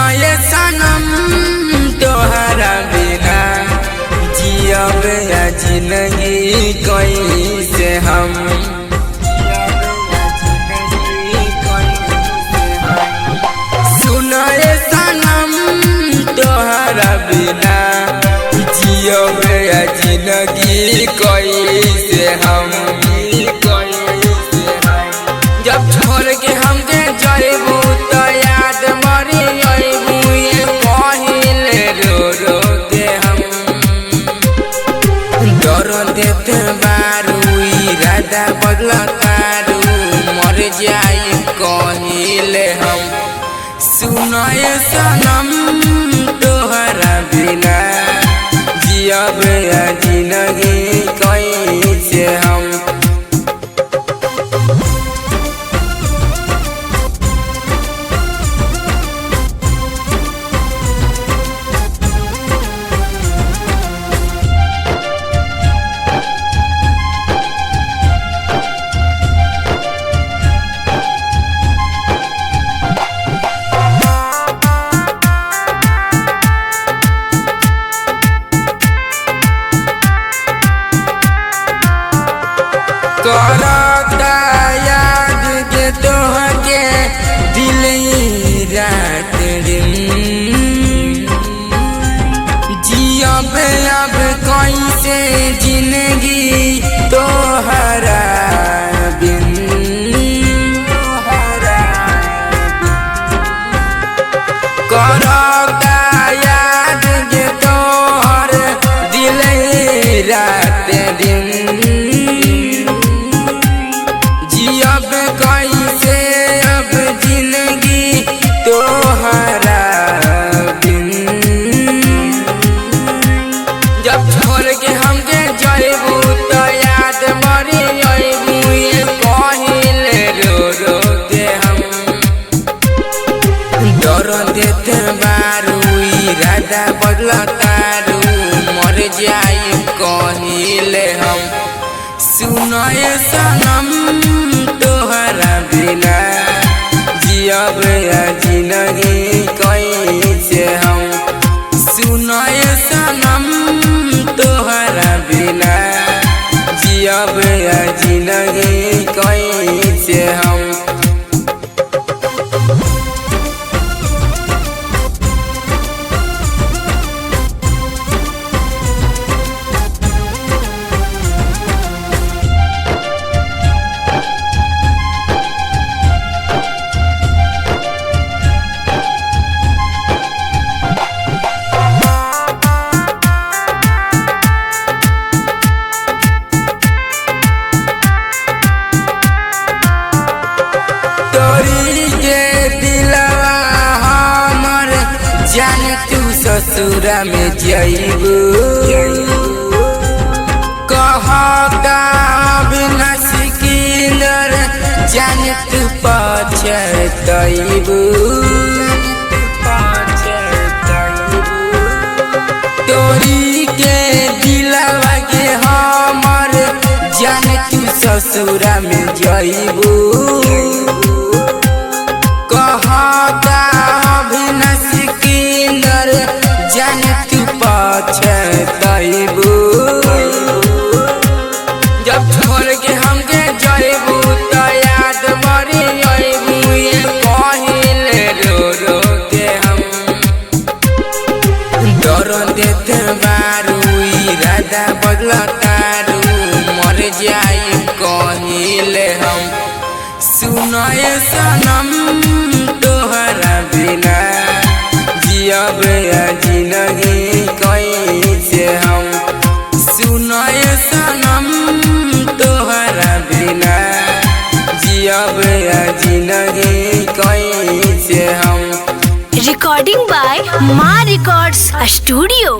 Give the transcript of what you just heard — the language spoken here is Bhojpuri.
सुनो ये सनम तोहरा बिना जियब या जिंदगी कैसे हम। सुनो ये सनम तोहरा बिना जियब या जिंदगी कैसे हम। जब छोड़ के हमके जाइबू तो याद मरी अइबू ये पहिले रो रो के हम। डर देते बारू इरादा बदलतारू मर जाई कहिले हम। सुनो ये सनम तोहरा बिना जियब या जिंदगी कैसे हम। करता याद के तोहके दिल रात दिन जियब अब कैसे जिंदगी तोहरा बिन। करता याद के तोहर दिल रात दिन अब कैसे अब जिंदगी तोहरा बिन। जब छोड़ के हमके जाइबू तो याद मरी अइबू ये पहिले रो रो के हम। डर देते बारू इरादा बदलतारू मर जाई कहिले हम। सुनो ये सनम तोहरा बिना जियब या जिंदगी कैसे हम। सुनो ये सनम तोहरा बिना जियब या जिंदगी कैसे हम। जान तू ससुरा में जाइबू कहता बिना सिकिंदर जान तू पछतइबू। तोरी के दिलवा के हमर जान तू ससुरा में जाइबू कहता बिना सिकिंदर जान तू पछतइबू। जब छोड़ के हमके जाइबू तो याद मरी अइबू ये पहिले रो रो के हम। डर देते बारू इरादा बदलतारू मर जाई कहिले हम। सुनो ये सनम तोहरा बिना जियब या जिंदगी कैसे हम। सुनो ये सनम तोहरा बिना जियब या जिंदगी कैसे हम। रिकॉर्डिंग बाय माँ रिकॉर्ड्स स्टूडियो।